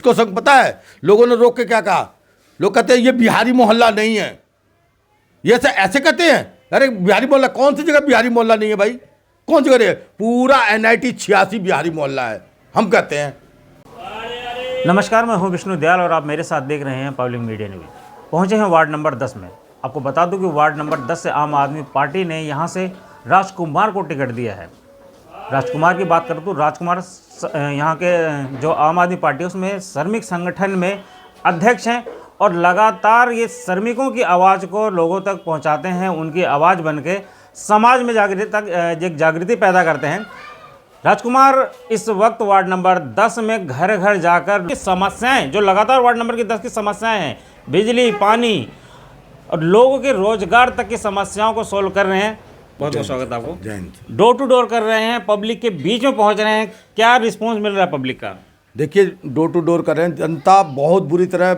को सब पता है, लोगों ने रोक के क्या कहा, लोग कहते हैं ये बिहारी मोहल्ला नहीं है, ये ऐसे कहते हैं। अरे बिहारी मोहल्ला कौन सी जगह बिहारी मोहल्ला नहीं है भाई, कौन सी जगह? पूरा NIT 86 बिहारी मोहल्ला है, हम कहते हैं। नमस्कार, मैं हूं विष्णु दयाल और आप मेरे साथ देख रहे हैं पब्लिक मीडिया न्यूज़। पहुंचे हैं वार्ड नंबर 10 में। आपको बता दूं कि वार्ड नंबर 10 से आम आदमी पार्टी ने यहां से राजकुमार को टिकट दिया है। राजकुमार की बात करूं तो राजकुमार यहां के जो आम आदमी पार्टी है उसमें श्रमिक संगठन में अध्यक्ष हैं और लगातार ये श्रमिकों की आवाज़ को लोगों तक पहुंचाते हैं, उनकी आवाज़ बन के समाज में जागृति पैदा करते हैं। राजकुमार इस वक्त वार्ड नंबर 10 में घर घर जाकर समस्याएं, जो लगातार वार्ड नंबर की 10 की समस्याएं हैं, बिजली, पानी और लोगों के रोजगार तक की समस्याओं को सोल्व कर रहे हैं। बहुत बहुत स्वागत आपको। डोर टू डोर कर रहे हैं, पब्लिक के बीच में पहुंच रहे हैं। क्या रिस्पॉन्स मिल रहा है पब्लिक का? देखिए, डोर टू डोर कर रहे हैं, जनता बहुत बुरी तरह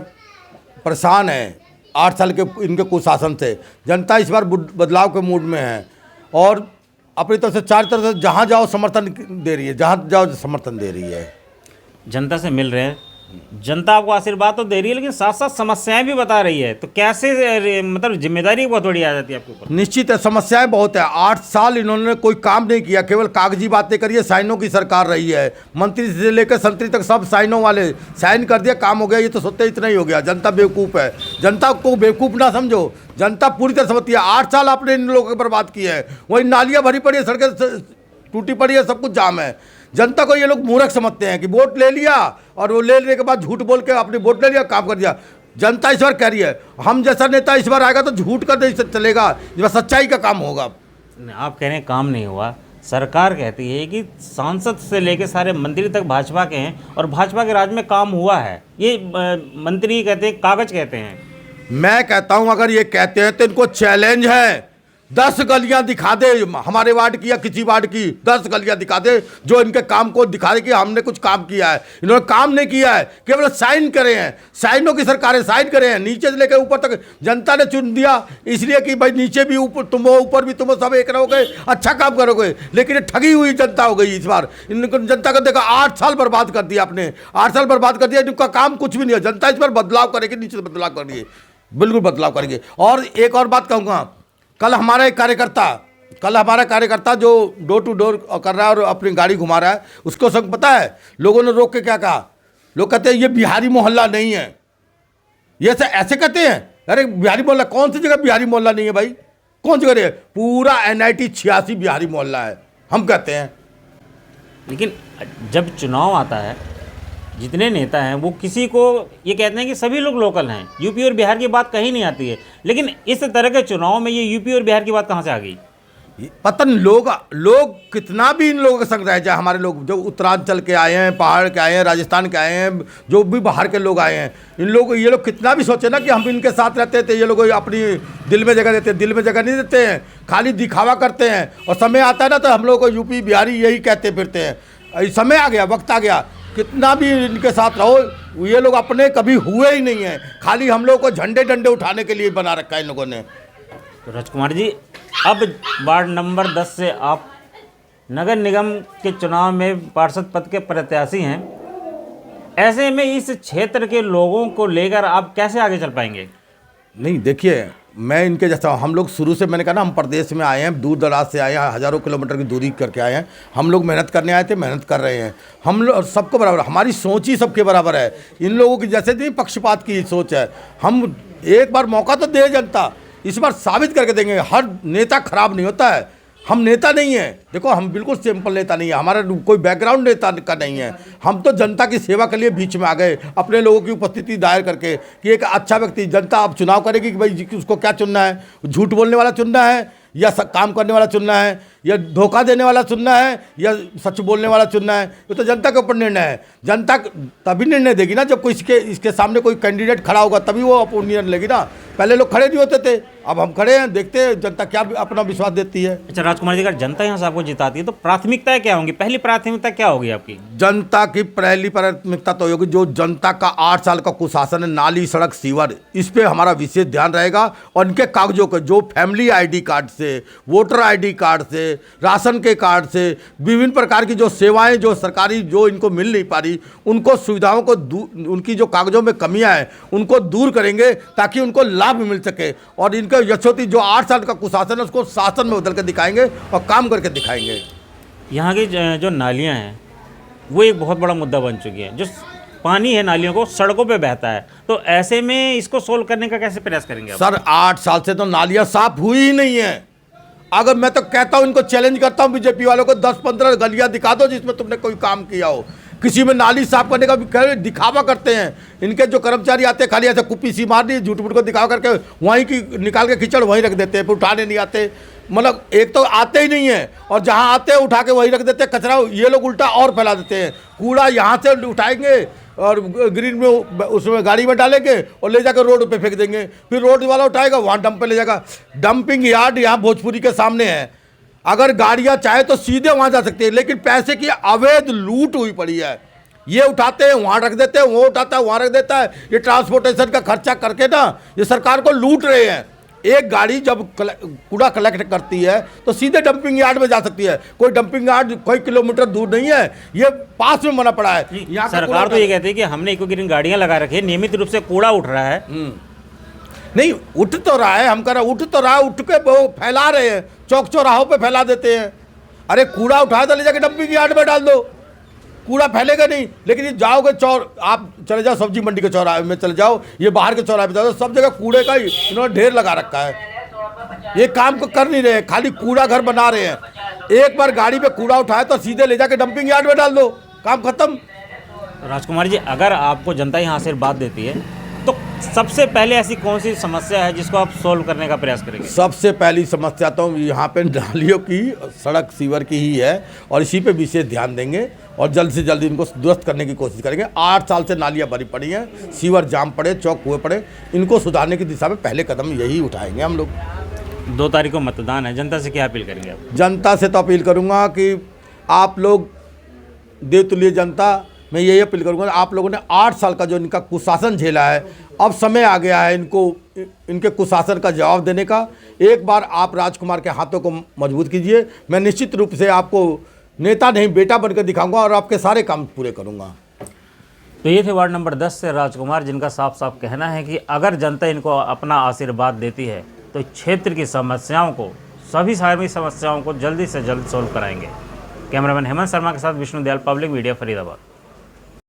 परेशान है 8 साल के इनके कुशासन से। जनता इस बार बदलाव के मूड में है और अपनी तरफ से चार तरफ से जहाँ जाओ समर्थन दे रही है, जहाँ जाओ समर्थन दे रही है। जनता से मिल रहे हैं, जनता आपको आशीर्वाद तो दे रही है लेकिन साथ साथ समस्याएं भी बता रही है, तो कैसे मतलब जिम्मेदारी बहुत बड़ी आ जाती है आपके ऊपर? निश्चित है, समस्याएं बहुत है। 8 साल इन्होंने कोई काम नहीं किया, केवल कागजी बातें करी है। साइनों की सरकार रही है, मंत्री से लेकर संतरी तक सब साइनों वाले, साइन कर दिया, काम हो गया। ये तो सोचते इतना ही हो गया। जनता बेवकूफ़ है, जनता को बेवकूफ़ ना समझो, जनता पूरी तरह समझती है। 8 साल आपने इन लोगों की बर्बाद की है, वही नालियाँ भरी पड़ी है, सड़कें टूटी पड़ी है, सब कुछ जाम है। जनता को ये लोग मूर्ख समझते हैं कि वोट ले लिया और वो ले लेने के बाद झूठ बोल के अपनी वोट ले लिया, काम कर दिया। जनता इस बार कह रही है हम जैसा नेता इस बार आएगा तो झूठ का नहीं चलेगा, इस बार सच्चाई का काम होगा। आप कह रहे हैं काम नहीं हुआ, सरकार कहती है कि सांसद से लेकर सारे मंत्री तक भाजपा के हैं और भाजपा के राज में काम हुआ है। ये मंत्री कहते हैं, कागज कहते हैं। मैं कहता हूं अगर ये कहते हैं तो इनको चैलेंज है, 10 गलियां दिखा दे हमारे वार्ड की या किसी वार्ड की, 10 गलियां दिखा दे जो इनके काम को दिखा दे कि हमने कुछ काम किया है। इन्होंने काम नहीं किया है, केवल साइन करे हैं। साइनों की सरकारें साइन करे हैं, नीचे से लेकर ऊपर तक जनता ने चुन दिया इसलिए कि भाई नीचे भी ऊपर तुम हो, ऊपर भी तुम हो, सब एक रहोगे, अच्छा काम करोगे। लेकिन ये ठगी हुई जनता हो गई इस बार। इनको जनता को देखा 8 साल बर्बाद कर दिया आपने, 8 साल बर्बाद कर दिया, इनका काम कुछ भी नहीं है। जनता इस पर बदलाव करेगी, नीचे से बदलाव करेगी, बिल्कुल बदलाव करेंगे। और एक और बात कहूँगा, कल हमारा कार्यकर्ता जो डोर टू डोर कर रहा है और अपनी गाड़ी घुमा रहा है, उसको सब पता है, लोगों ने रोक के क्या कहा, लोग कहते हैं ये बिहारी मोहल्ला नहीं है, ये ऐसे कहते हैं। अरे बिहारी मोहल्ला कौन सी जगह बिहारी मोहल्ला नहीं है भाई, कौन सी जगह? पूरा NIT 86 बिहारी मोहल्ला है, हम कहते हैं। लेकिन जब चुनाव आता है, जितने नेता हैं वो किसी को ये कहते हैं कि सभी लोग लोकल हैं, यूपी और बिहार की बात कहीं नहीं आती है। लेकिन इस तरह के चुनाव में ये यूपी और बिहार की बात कहाँ से आ गई? पता नहीं, लोग कितना भी इन लोगों के संग रह जाए, हमारे लोग जो उत्तरांचल के आए हैं, पहाड़ के आए हैं, राजस्थान के आए हैं, जो भी बाहर के लोग आए हैं, ये लोग कितना भी सोचे ना कि हम इनके साथ रहते थे, ये लोग अपनी दिल में जगह देते हैं। दिल में जगह नहीं देते हैं, खाली दिखावा करते हैं। और समय आता है ना तो हम लोग को यूपी बिहारी यही कहते फिरते हैं। समय आ गया, वक्त आ गया, कितना भी इनके साथ रहो, ये लोग अपने कभी हुए ही नहीं हैं, खाली हम लोग को झंडे डंडे उठाने के लिए बना रखा है इन लोगों ने। तो राजकुमार जी, अब वार्ड नंबर 10 से आप नगर निगम के चुनाव में पार्षद पद के प्रत्याशी हैं, ऐसे में इस क्षेत्र के लोगों को लेकर आप कैसे आगे चल पाएंगे? नहीं, देखिए, मैं इनके जैसा, हम लोग शुरू से, मैंने कहा ना, हम प्रदेश में आए हैं, दूर दराज से आए हैं, हज़ारों किलोमीटर की दूरी करके आए हैं। हम लोग मेहनत करने आए थे, मेहनत कर रहे हैं। हम लोग सबको बराबर, हमारी सोच ही सबके बराबर है। इन लोगों की जैसे नहीं पक्षपात की सोच है। हम एक बार मौका तो दे जनता, इस बार साबित करके देंगे। हर नेता खराब नहीं होता है, हम नेता नहीं हैं। देखो, हम बिल्कुल सिंपल नेता नहीं है, हमारा कोई बैकग्राउंड नेता का नहीं है। हम तो जनता की सेवा के लिए बीच में आ गए, अपने लोगों की उपस्थिति दायर करके कि एक अच्छा व्यक्ति, जनता अब चुनाव करेगी कि भाई उसको क्या चुनना है, झूठ बोलने वाला चुनना है या काम करने वाला चुनना है, या धोखा देने वाला चुनना है या सच बोलने वाला चुनना है। ये तो जनता के ऊपर निर्णय है। जनता तभी निर्णय देगी ना जब कोई इसके सामने कोई कैंडिडेट खड़ा होगा, तभी वो अपना निर्णय लेगी ना। पहले लोग खड़े नहीं होते थे, अब हम खड़े हैं, देखते हैं जनता क्या अपना विश्वास देती है। अच्छा राजकुमार जी, अगर जनता यहाँ से आपको जिताती है तो प्राथमिकताएं क्या होंगी, पहली प्राथमिकता क्या होगी आपकी? जनता की पहली प्राथमिकता तो होगी जो जनता का 8 साल का कुशासन है, नाली सड़क सीवर, इस पे हमारा विशेष ध्यान रहेगा। और इनके कागजों के जो फैमिली आईडी कार्ड से, वोटर आईडी कार्ड से, राशन के कार्ड से, विभिन्न प्रकार की जो सेवाएं जो सरकारी जो इनको मिल नहीं पा रही, उनको सुविधाओं को उनकी जो कागजों में कमियां हैं उनको दूर करेंगे ताकि उनको लाभ मिल सके। और इनका यशोती जो 8 साल का कुशासन है उसको शासन में बदल कर दिखाएंगे और काम करके दिखाएंगे। यहाँ की जो नालियाँ हैं वो एक बहुत बड़ा मुद्दा बन चुकी है। जो पानी है नालियों को सड़कों पे बहता है, तो ऐसे में इसको सोल्व करने का कैसे प्रयास करेंगे आप? सर 8 साल से तो नालियाँ साफ हुई ही नहीं है। अगर मैं तो कहता हूँ, इनको चैलेंज करता हूँ बीजेपी वालों को, 10-15 गलियाँ दिखा दो जिसमें तुमने कोई काम किया हो। किसी में नाली साफ करने का भी दिखावा करते हैं। इनके जो कर्मचारी आते हैं खाली ऐसे कुप्पी सी मार दी, झूठ मूठ को दिखावा करके वहीं की निकाल के कीचड़ वहीं रख देते हैं, फिर उठाने नहीं आते। मतलब एक तो आते ही नहीं है और जहाँ आते हैं उठा के वहीं रख देते हैं कचरा। ये लोग उल्टा और फैला देते हैं। कूड़ा यहाँ से उठाएंगे और ग्रीन में उसमें गाड़ी में डालेंगे और ले जाकर रोड पे फेंक देंगे। फिर रोड वाला उठाएगा वहाँ डंप पे ले जाएगा। डंपिंग यार्ड यहाँ भोजपुरी के सामने है। अगर गाड़ियाँ चाहे तो सीधे वहाँ जा सकती है, लेकिन पैसे की अवैध लूट हुई पड़ी है। ये उठाते हैं वहाँ रख देते हैं, वो उठाता है वहाँ रख देता है। ये ट्रांसपोर्टेशन का खर्चा करके ना ये सरकार को लूट रहे हैं। एक गाड़ी जब कूड़ा कलेक्ट करती है तो सीधे डंपिंग यार्ड में जा सकती है। कोई डंपिंग यार्ड कोई किलोमीटर दूर नहीं है, ये पास में बना पड़ा है। यहाँ सरकार तो ये कहती है कि हमने इको ग्रीन गाड़ियाँ लगा रखी है, नियमित रूप से कूड़ा उठ रहा है। नहीं उठ तो रहा है, हम कह रहे उठ तो रहा है, उठ के वो फैला रहे हैं, चौक चौराहों पे फैला देते हैं। अरे कूड़ा उठाया तो ले जाके डंपिंग यार्ड में डाल दो, कूड़ा फैलेगा नहीं। लेकिन ये जाओगे आप चले जाओ सब्जी मंडी के चौराहे में चले जाओ, ये बाहर के चौराहे पे जाओ, सब जगह कूड़े का इन्होंने ढेर लगा रखा है। ये काम को कर नहीं रहे, खाली कूड़ा घर बना रहे हैं। एक बार गाड़ी पे कूड़ा उठाए तो सीधे ले जाके डंपिंग यार्ड में डाल दो, काम खत्म। राजकुमार जी, अगर आपको जनता यहाँ आशीर्वाद देती है तो सबसे पहले ऐसी कौन सी समस्या है जिसको आप सोल्व करने का प्रयास करेंगे? सबसे पहली समस्या तो यहाँ पे नालियों की, सड़क सीवर की ही है और इसी पे विशेष ध्यान देंगे और जल्द से जल्द इनको दुरुस्त करने की कोशिश करेंगे। 8 साल से नालियाँ भरी पड़ी हैं, सीवर जाम पड़े, चौक हुए पड़े, इनको सुधारने की दिशा में पहले कदम यही उठाएंगे हम लोग। 2 तारीख को मतदान है, जनता से क्या अपील करेंगे आप? जनता से तो अपील करूँगा कि आप लोग देवतुल्य जनता, मैं यही अपील करूँगा, आप लोगों ने 8 साल का जो इनका कुशासन झेला है, अब समय आ गया है इनको इनके कुशासन का जवाब देने का। एक बार आप राजकुमार के हाथों को मजबूत कीजिए, मैं निश्चित रूप से आपको नेता नहीं बेटा बनकर दिखाऊंगा और आपके सारे काम पूरे करूंगा। तो ये थे वार्ड नंबर 10 से राजकुमार, जिनका साफ साफ कहना है कि अगर जनता इनको अपना आशीर्वाद देती है तो क्षेत्र की समस्याओं को, सभी सारी समस्याओं को जल्दी से जल्द सोल्व कराएंगे। कैमरामैन हेमंत शर्मा के साथ विष्णु दयाल, पब्लिक मीडिया, फरीदाबाद।